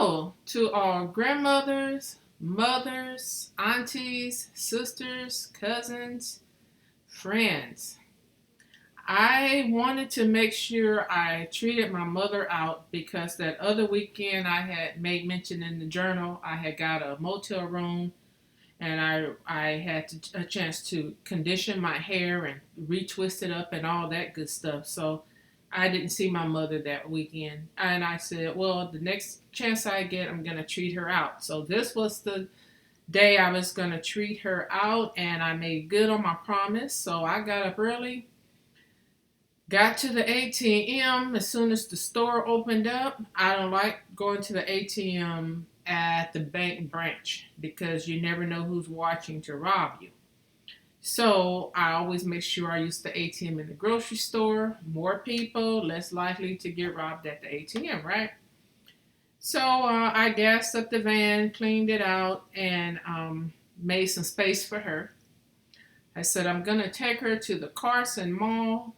Hello to all grandmothers, mothers, aunties, sisters, cousins, friends. I wanted to make sure I treated my mother out because that other weekend I had made mention in the journal. I had got a motel room and I had a chance to condition my hair and retwist it up and all that good stuff. So I didn't see my mother that weekend. And I said, well, the next chance I get, I'm going to treat her out. So this was the day I was going to treat her out, and I made good on my promise. So I got up early, got to the ATM as soon as the store opened up. I don't like going to the ATM at the bank branch because you never know who's watching to rob you. So I always make sure I use the ATM in the grocery store. More people, less likely to get robbed at the ATM, right? So I gassed up the van, cleaned it out, and made some space for her. I said I'm gonna take her to the Carson Mall.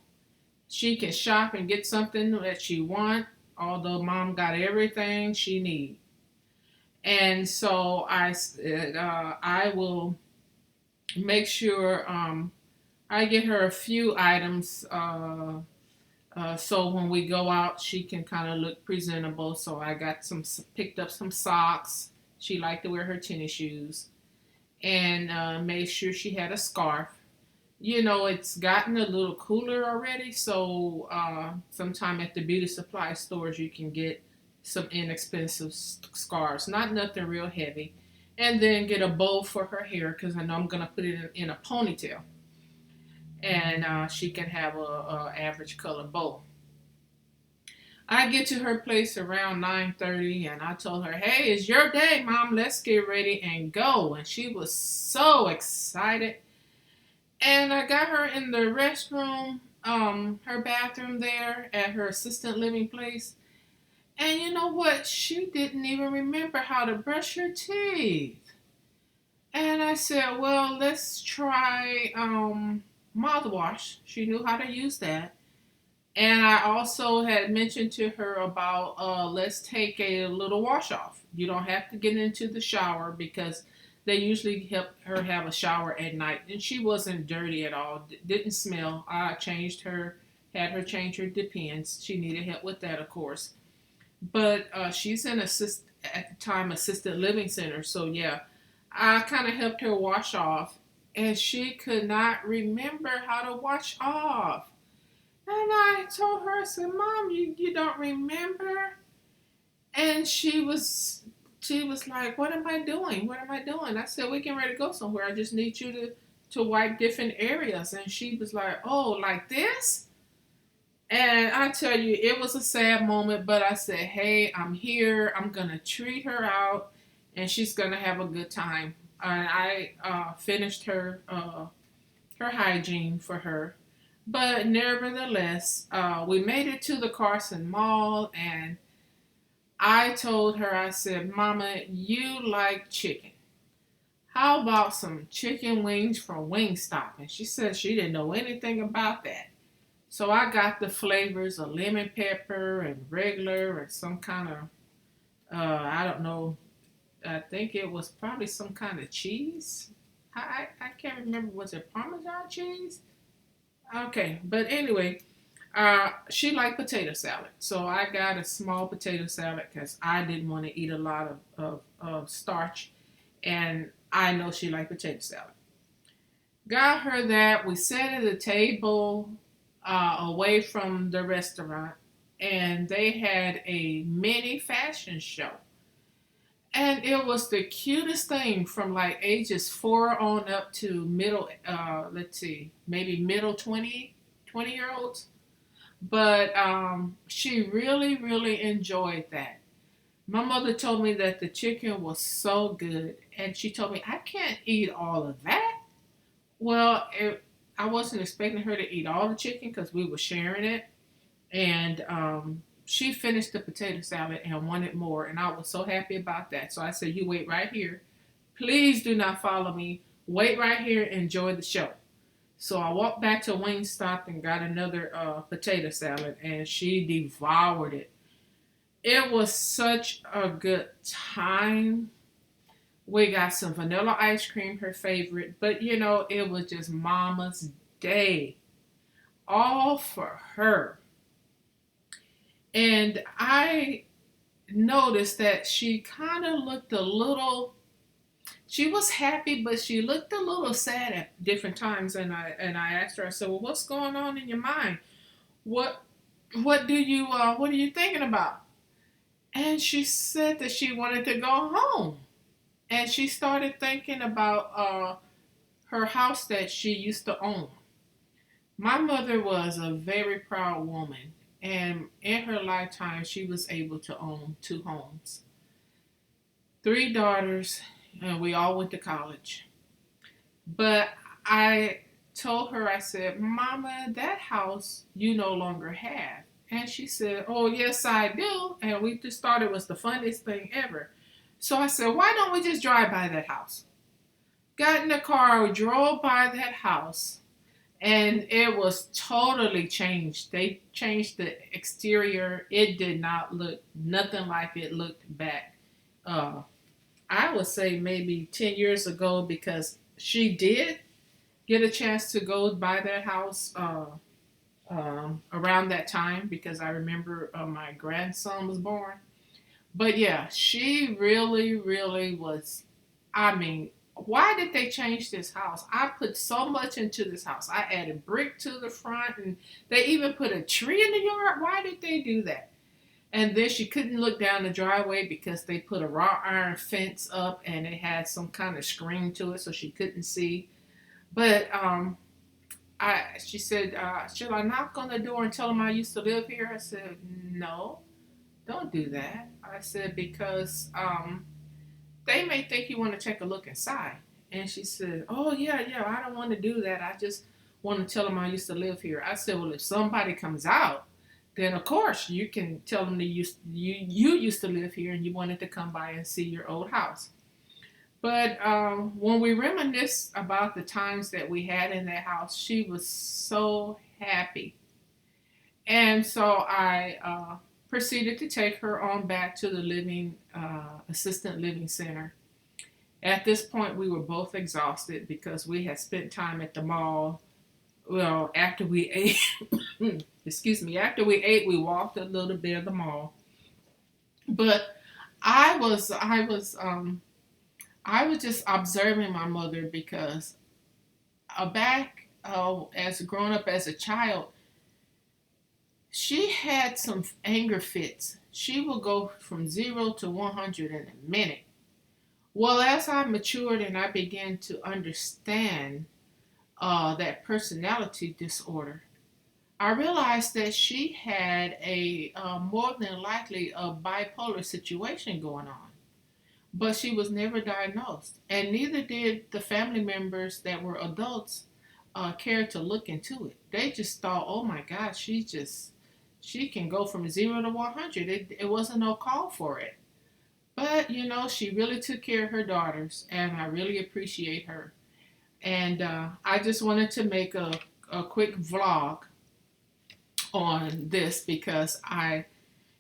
She can shop and get something that she wants, although mom got everything she needs. And so I said I will make sure I get her a few items so when we go out, she can kind of look presentable. So I got picked up some socks. She liked to wear her tennis shoes, and made sure she had a scarf. You know, it's gotten a little cooler already, so sometime at the beauty supply stores you can get some inexpensive scarves, not nothing real heavy, and then get a bow for her hair because I know I'm gonna put it in a ponytail, and she can have a average color bow. I get to her place around 9:30, and I told her, "Hey, it's your day, Mom. Let's get ready and go." And she was so excited. And I got her in the restroom, her bathroom there at her assistant living place. And you know what? She didn't even remember how to brush her teeth. And I said, well, let's try mouthwash. She knew how to use that. And I also had mentioned to her about let's take a little wash off. You don't have to get into the shower because they usually help her have a shower at night. And she wasn't dirty at all, didn't smell. I changed her, had her change her Depends. She needed help with that, of course. But she's in at the time assisted living center. So yeah, I kind of helped her wash off, and she could not remember how to wash off. And I told her, I said, Mom, you don't remember? And she was like, what am I doing? What am I doing? I said, we can ready to go somewhere. I just need you to wipe different areas. And she was like, oh, like this? And I tell you, it was a sad moment, but I said, hey, I'm here. I'm going to treat her out, and she's going to have a good time. And I finished her hygiene for her. But nevertheless, we made it to the Carson Mall, and I told her, I said, Mama, you like chicken. How about some chicken wings from Wingstop? And she said she didn't know anything about that. So I got the flavors of lemon pepper and regular and some kind of, I don't know, I think it was probably some kind of cheese. I can't remember, was it Parmesan cheese? Okay, but anyway, she liked potato salad. So I got a small potato salad because I didn't want to eat a lot of starch. And I know she liked potato salad. Got her that. We sat at a table away from the restaurant, and they had a mini fashion show. And it was the cutest thing from like ages 4 on up to middle, let's see, maybe middle 20 year olds. But she really, really enjoyed that. My mother told me that the chicken was so good, and she told me, I can't eat all of that. Well, I wasn't expecting her to eat all the chicken because we were sharing it. And she finished the potato salad and wanted more, and I was so happy about that. So I said, you wait right here. Please do not follow me. Wait right here and enjoy the show. So I walked back to Wingstop and got another potato salad, and she devoured it. It was such a good time. We got some vanilla ice cream, her favorite, but it was just mama's day, all for her. And I noticed that she kind of looked a little, she was happy, but she looked a little sad at different times. And I asked her, I said, well, what's going on in your mind? What what are you thinking about? And she said that she wanted to go home. And she started thinking about her house that she used to own. My mother was a very proud woman, and in her lifetime, she was able to own two homes, three daughters, and we all went to college. But I told her, I said, Mama, that house you no longer have. And she said, oh, yes, I do. And we just thought it was the funniest thing ever. So I said, why don't we just drive by that house? Got in the car, we drove by that house, and it was totally changed. They changed the exterior. It did not look nothing like it looked back. Uh, I would say maybe 10 years ago, because she did get a chance to go by that house around that time, because I remember my grandson was born. But yeah, she really, really was. I mean, why did they change this house? I put so much into this house. I added brick to the front, and they even put a tree in the yard. Why did they do that? And then she couldn't look down the driveway because they put a wrought iron fence up, and it had some kind of screen to it, so she couldn't see. But she said, should I knock on the door and tell them I used to live here? I said, no, don't do that. I said, because they may think you want to take a look inside. And she said, oh, yeah, yeah, I don't want to do that. I just want to tell them I used to live here. I said, well, if somebody comes out, then of course you can tell them that you used to live here and you wanted to come by and see your old house. But when we reminisce about the times that we had in that house, she was so happy. And so I proceeded to take her on back to the living assistant living center. At this point, we were both exhausted because we had spent time at the mall. Well, after we ate, excuse me, after we ate, we walked a little bit of the mall. But I was just observing my mother, because back as growing up as a child, she had some anger fits. She would go from 0 to 100 in a minute. Well, as I matured and I began to understand that personality disorder, I realized that she had a more than likely a bipolar situation going on, but she was never diagnosed, and neither did the family members that were adults care to look into it. They just thought, oh my God, she can go from 0 to 100. It wasn't no call for it. But she really took care of her daughters, and I really appreciate her. And I just wanted to make a quick vlog on this, because I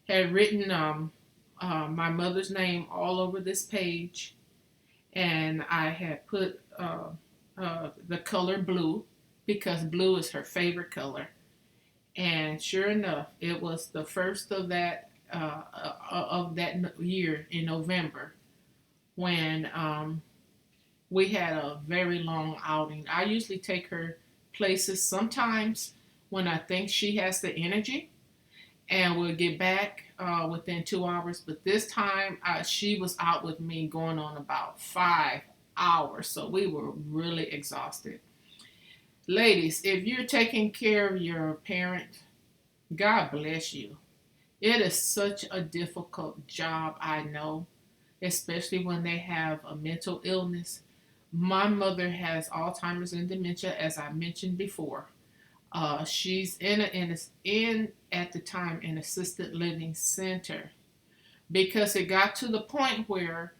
had written my mother's name all over this page, and I had put the color blue, because blue is her favorite color. And sure enough, it was the first of that year in November, when we had a very long outing. I usually take her places sometimes when I think she has the energy, and we'll get back within 2 hours. But this time, she was out with me going on about 5 hours, so we were really exhausted. Ladies, if you're taking care of your parent, God bless you. It is such a difficult job, I know, especially when they have a mental illness. My mother has Alzheimer's and dementia, as I mentioned before. She's in at the time an assisted living center, because it got to the point where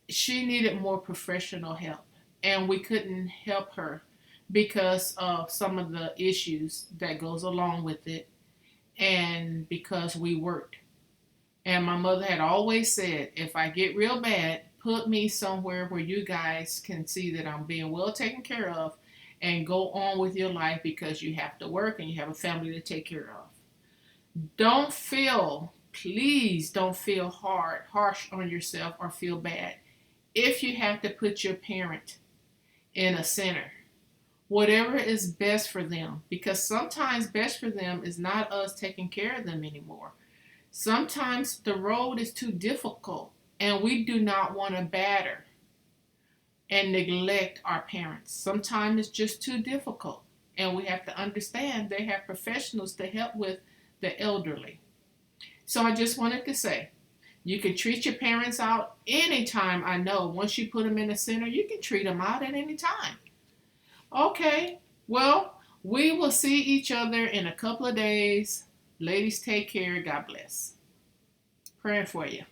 she needed more professional help, and we couldn't help her because of some of the issues that goes along with it, and because we worked. And my mother had always said, if I get real bad, put me somewhere where you guys can see that I'm being well taken care of and go on with your life because you have to work and you have a family to take care of. Don't feel, please don't feel harsh on yourself or feel bad if you have to put your parent in a center. Whatever is best for them, because sometimes best for them is not us taking care of them anymore. Sometimes the road is too difficult and we do not want to batter and neglect our parents. Sometimes it's just too difficult and we have to understand they have professionals to help with the elderly. So I just wanted to say, you can treat your parents out anytime. I know once you put them in the center, you can treat them out at any time. Okay, well, we will see each other in a couple of days. Ladies, take care. God bless. Praying for you.